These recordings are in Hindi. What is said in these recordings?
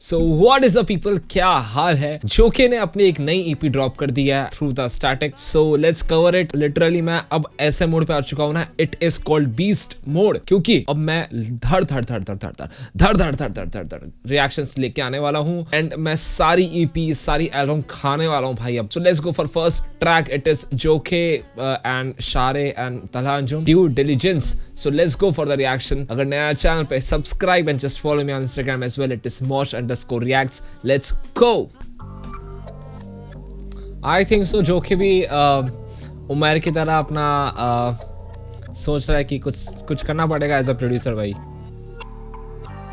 So what is the people, क्या हाल है। जोके ने अपनी एक नई ईपी ड्रॉप कर दी है through the static. So let's cover it. Literally मैं अब ऐसे मोड पे आ चुका हूं ना, it is called beast mode, क्योंकि अब मैं धड़ धड़ धड़ धड़ धड़ धड़ धड़ धड़ धड़ धड़ धड़ धड़ रिएक्शंस लेके आने वाला हूं एंड मैं सारी ईपी सारी एल्बम खाने वाला हूं भाई अब। So let's go for first track. It is Jokhay and Shaarey and Talha Anjum, due diligence. So let's go for the reaction. अगर नया चैनल पे subscribe and just follow me on Instagram as well, it is mosh_reacts. Let's go. I think so. जो कि भी उमर की तरह अपना सोच रहा है कि कुछ करना पड़ेगा एज अ प्रोड्यूसर भाई।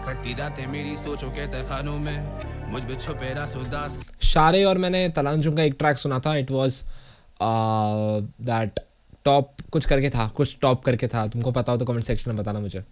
कटती रातें मेरी सोचों के तहखानों में मुझ पे छुपे रास उदास। शारे और मैंने तलहा अंजुम का एक ट्रैक सुना था। इट वाज दैट टॉप कुछ करके था, कुछ टॉप करके था। तुमको पता हो तो कमेंट सेक्शन में बताना मुझे।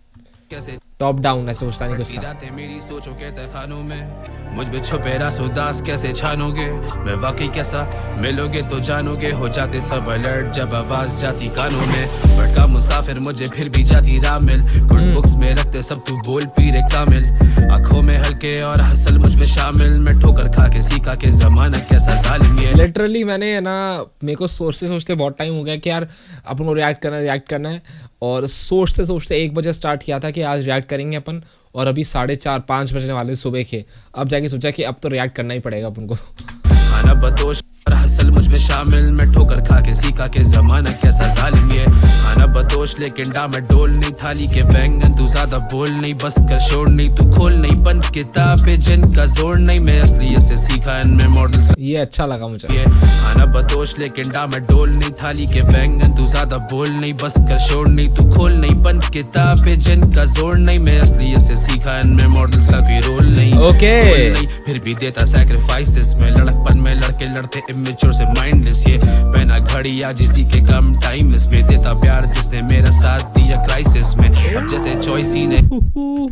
कैसे टॉप डाउन ऐसे पूछता नहीं कुछ था। रातें मेरी सोचों के तहखानों में मुझ पे छुपे रास उदास कैसे छानोगे, मैं वाकई कैसा मिलोगे तो जानोगे। हो जाते सब अलर्ट जब आवाज जाती कानों में, भटका मुसाफिर मुझे फिर भी जाती राह मिल। गुड बुक्स में रखते सब तू बोल पीरे कामिल, आंखों में हल्के और हसल मुझ में शामिल। मैं ठोकर खा के सीखा के जमाना कैसा जालिम ये। लिटरली मैंने ना, मेरे को सोचते सोचते बहुत टाइम हो गया कि यार अपन को रिएक्ट करना है और सोचते सोचते 1 बजे स्टार्ट किया था कि आज रिएक्ट करेंगे अपन, और अभी 4:30-5 बजने वाले सुबह के। अब जाके सोचा कि अब तो रिएक्ट करना ही पड़ेगा अपन को। खाना बदोश और हसल मुझ में शामिल, मैं ठोकर खा के सीखा के जमाना कैसा जालिम ये। खाना बदोश लेकिन डामर डोल नहीं, थाली के बैंगन तू ज्यादा बोल नहीं, बस कर शोर नहीं तू खोल नहीं, बंद किताबें जिनका जोर नहीं। मैं असलियत से सीखा इनमें मॉडल्स। ये अच्छा लगा मुझे। खाना बदोश लेकिन डामर डोल नहीं, थाली के बैंगन तू ज्यादा बोल नहीं, बस कर शोर नहीं तू खोल नहीं, बंद किताबें जिनका जोर नहीं। मैं असलियत से सीखा इनमें मॉडल्स का कोई रोल नहीं। ओके फिर भी देता सैक्रिफाइसेस में, लड़कपन में लड़के लड़ते इमेच्योर से माइंडलेस। ये पहना घड़ी आज इसी के कम टाइम इसमें, देता प्यार जिसने मेरा साथ दिया क्राइसिस में। अब जैसे चॉइस ही ने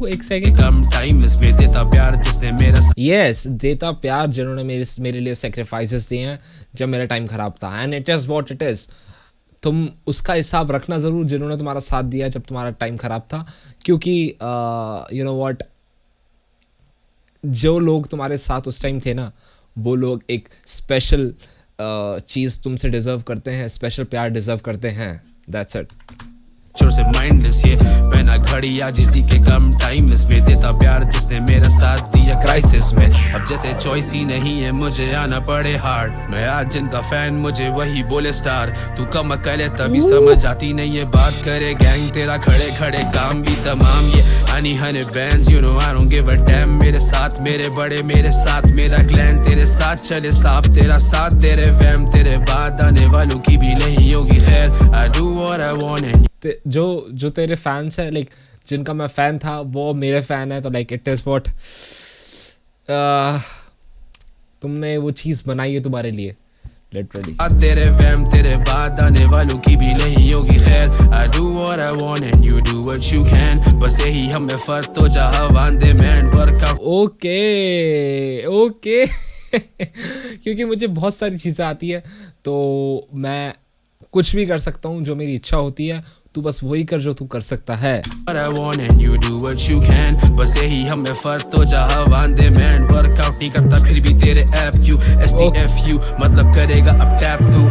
एक सेकंड, कम टाइम इसमें, देता प्यार जिसने मेरा यस देता प्यार जिन्होंने मेरे लिए सेक्रीफाइसेस दिए हैं जब मेरा टाइम खराब था। And it is what it is. तुम उसका हिसाब रखना ज़रूर जिन्होंने तुम्हारा साथ दिया जब तुम्हारा टाइम खराब था, क्योंकि यू नो व्हाट, जो लोग तुम्हारे साथ उस टाइम थे ना, वो लोग एक स्पेशल चीज़ तुमसे डिज़र्व करते हैं, स्पेशल प्यार डिज़र्व करते हैं। That's it. चोर से माइंडलेस ये पहना घड़ी आज इसी के कम टाइम इसमें, देता प्यार जिसने मेरा साथ दिया क्राइसिस में। अब जैसे चॉइस ही नहीं है मुझे आना पड़े हार्ड, मैं आज जिनका फैन मुझे वही बोले स्टार। तू कम अकल है तभी समझ आती नहीं ये बात, करे गैंग तेरा खड़े खड़े काम भी तमाम। ये Honey Honey bands you know I don't give a dam, मेरे साथ मेरे बड़े मेरे साथ मेरा क्लैन, तेरे साथ चले साफ तेरा साथ तेरे वैम, तेरे बाद आने वालों की भी नहीं होगी खैर। I do what I want. जो तेरे फैंस हैं, लाइक जिनका मैं फ़ैन था वो मेरे फ़ैन है, तो लाइक इट इज़ व्हाट, तुमने वो चीज़ बनाई है तुम्हारे लिए लिटरली। तेरे वैम तेरे बाद आने वालों की भी नहीं होगी खैर। I do what I want and you do what you can, बस यही हमें फर्क तो जहां वांदे मैन वर्कआउट। ओके क्योंकि मुझे बहुत सारी चीज़ें आती है तो मैं कुछ भी कर सकता हूँ जो मेरी इच्छा होती है। तू बस वही कर जो तू कर सकता है। बस यही हमें फर्क तो जहां वांदे मैन वर्कआउट नहीं करता फिर भी तेरे ऐप क्यों STFU मतलब करेगा अब टैप तू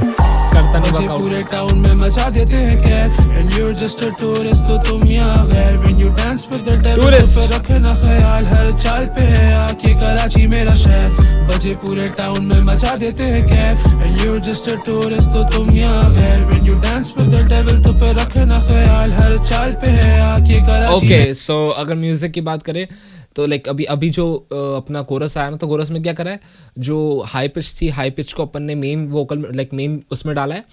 करता नहीं वर्कआउट। पूरे टाउन में मचा देते हैं कैर and you are just a tourist, तो तुम यहाँ गैर। When you dance with the devil पे रखना ख्याल, हर चाल पे है आके कराची मेरा शहर। बजे पूरे टाउन में मचा देते हैं कैर and you are just a tourist, तो तुम यहाँ गैर। When you dance with the devil तो पे रखना ख्याल, हर चाल पे है आके कराची। ओके सो अगर म्यूजिक की बात करें तो लाइक अभी जो अपना कोरस आया ना, तो कोरस में क्या करा है, जो हाई पिच थी, हाई पिच को अपन ने मेन वोकल लाइक मेन उसमें डाला है,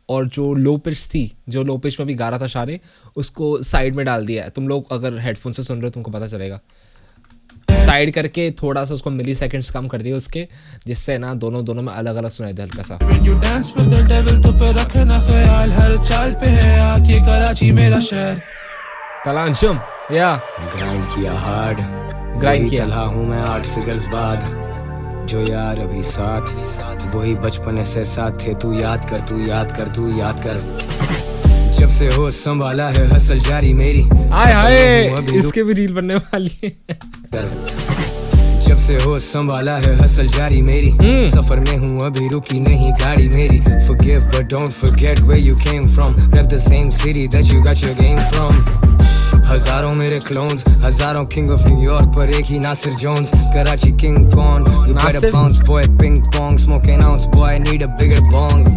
और जो लो पिच थी, जो लो पिच में भी गा रहा था शारे, उसको साइड में डाल दिया है। तुम लोग अगर हेडफोन से सुन रहे हो तुमको पता चलेगा। साइड करके थोड़ा सा उसको मिली सेकेंड्स कम कर दिए उसके, जिससे ना दोनों में अलग अलग सुनाई दे हल्का सा। When you dance with the devil तो पे रखना ख्याल, हर चाल पे है आके कराची मेरा शहर। तलहा अंजुम या ग्राइंड किया हार्ड, ग्राइंड किया। तलहा हूँ मैं 8 फिगर्स बाद, जो यार अभी साथ वही बचपन से साथ थे। तू याद कर तू याद कर तू याद कर, जब से होश संभाला है हसल जारी मेरी। हाय इसके भी रील बनने वाली है। जब से हो संभाला है हसल जारी मेरी, सफर में हूँ अभी रुकी नहीं गाड़ी मेरी। Forgive but don't forget where you came from, rep the same city that you got your game from। हजारों मेरे क्लोन्स, हजारों किंग ऑफ न्यूयॉर्क पर एक ही Nasir Jones. Karachi king Kong, you better bounce boy, ping pong smoking ounce boy, need a bigger bong।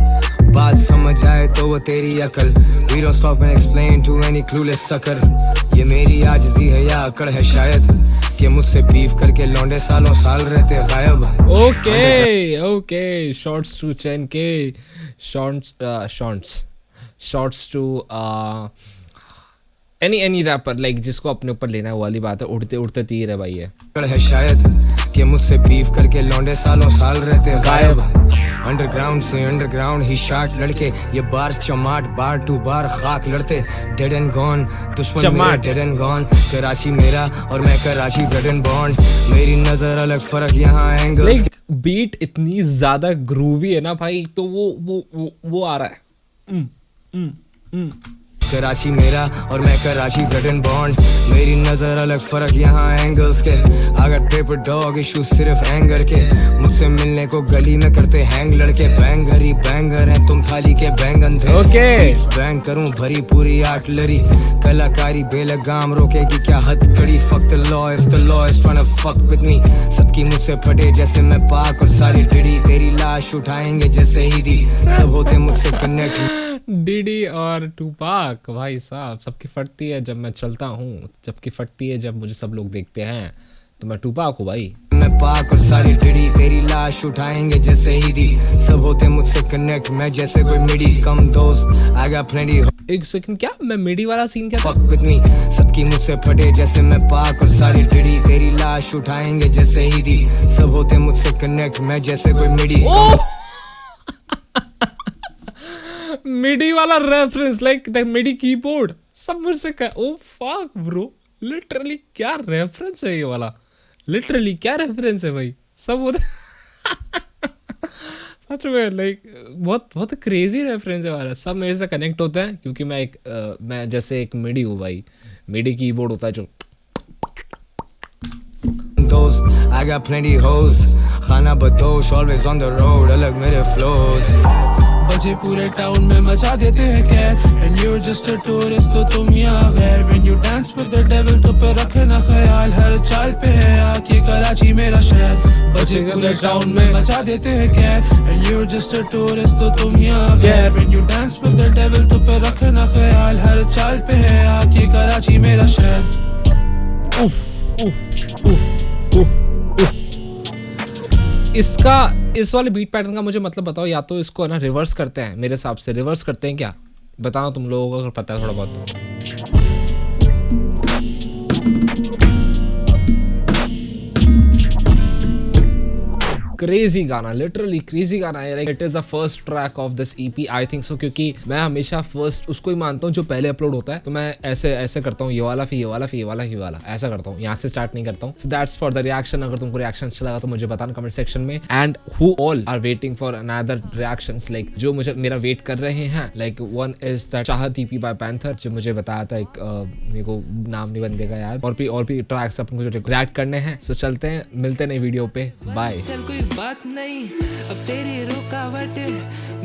बात समझ आए तो वो तेरी अकल, we don't stop and explain to any clueless sucker। ये मेरी आजिज़ी है या अकड़ है शायद, कि मुझसे बीफ करके लौंडे सालों साल रहते गायब। Okay shorts to Chen K, shouts to any rapper like जिसको अपने ऊपर लेना है, वो वाली बात है। उड़ते उड़ते तीर है भाई ये है शायद, कि मुझसे बीफ करके लौंडे सालों साल रहते गायब। अंडरग्राउंड से अंडरग्राउंड ही शार्ट लड़के, ये बार्स चमाट बार टू बार खाक लड़ते। डेड एंड गॉन दुश्मन मेरा डेड एंड गॉन, कराची मेरा और मैं कराची ब्रेड एंड बॉन्ड। मेरी नजर अलग फर्क यहाँ एंगल्स, बीट इतनी ज्यादा ग्रूवी है ना भाई, तो वो आ रहा है। कराची मेरा और मैं कराची ब्रेड एंड बॉन्ड। मेरी नजर अलग फर्क यहाँ एंगल्स के, अगर पेपर डॉग इशू सिर्फ एंगर के। मुझसे मिलने को गली में करते हैंग लड़के, बैंगर ही बैंगर हैं तुम थाली के बैंगन थे। बैंग करूं भरी पूरी आर्टिलरी, कलाकारी बेलगाम रोकेगी क्या हद कड़ी। Fuck the law if the law is trying to fuck with me, सबकी मुझसे फटे जैसे मैं पाक और सारी टिड़ी। तेरी लाश उठाएंगे जैसे ईदी, सब होते मुझसे कनेक्ट। डीडी और टूपाक भाई साहब, सबकी फटती है जब मैं चलता हूँ, सबकी फटती है जब मुझे सब लोग देखते हैं, तो मैं टूपाक हूँ भाई। मैं पाक और सारी टिड़ी, तेरी लाश उठाएंगे जैसे ईदी, सब होते मुझसे कनेक्ट मैं जैसे कोई मिडी। कम दोस्त आई गॉट प्लेंटी। एक सेकंड, क्या मैं मिडी वाला सीन क्या? फक विद मी, सबकी मुझसे फटे जैसे मैं पाक और सारी टिड़ी। तेरी लाश उठाएंगे जैसे ईदी, सब होते मुझसे कनेक्ट मैं जैसे कोई मिडी। मिडी वाला reference like the MIDI keyboard, सब मुझसे ओ फक ब्रो, लिटरली क्या रेफरेंस है ये वाला, लिटरली क्या रेफरेंस है भाई, सब वो सच में लाइक बहुत क्रेजी रेफरेंस है वाला। सब मेरे से कनेक्ट होता है क्योंकि मैं जैसे एक मिडी हूँ भाई, मिडी कीबोर्ड होता है जो। दोस्त I got plenty hoes, खाना बदोश always on the road, अलग मेरे flows। बजे पूरे टाउन में मचा देते हैं कैर, and you're just a tourist तो तुम यहाँ गैर। When you dance with the devil तो पे रखना ख्याल, हर चाल पे है आके कराची मेरा शहर। बजे पूरे टाउन में मचा देते हैं कैर, and you're just a tourist तो तुम यहाँ गैर। When you dance with the devil तो पे रखना ख्याल, हर चाल पे है आके कराची मेरा शहर। इस वाले बीट पैटर्न का मुझे मतलब बताओ, या तो इसको ना रिवर्स करते हैं, मेरे हिसाब से रिवर्स करते हैं क्या, बताना तुम लोगों को अगर पता है थोड़ा बहुत। क्रेजी गाना, लिटरली क्रेजी गाना है। Like it is the first track of this EP I think so, क्योंकि मैं हमेशा फर्स्ट उसको ही मानता हूँ जो पहले अपलोड होता है। तो मैं ऐसे करता हूँ, ये वाला फिर ये वाला फिर ये वाला ये वाला ऐसा करता हूँ, यहाँ से स्टार्ट नहीं करता हूँ। So that's for the reaction. अगर तुमको रिएक्शन अच्छा लगा तो मुझे बताना कमेंट सेक्शन में। And who all are waiting for another reactions, like जो मुझे मेरा वेट कर रहे हैं। Like one is the Chahat EP by Panther, जो मुझे बताया था एक मेरे को नाम नहीं बन देगा यार, और भी ट्रैक्स अपन को जो रिएक्ट करने हैं। सो चलते हैं, मिलते नई वीडियो पे, बाय। कोई बात नहीं, अब तेरी रुकावट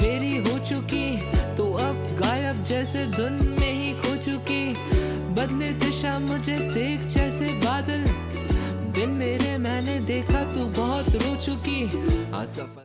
मेरी हो चुकी, तो अब गायब जैसे धुन में ही खो चुकी। बदले दिशा मुझे देख जैसे बादल, बिन मेरे मैंने देखा तू बहुत रो चुकी। सफर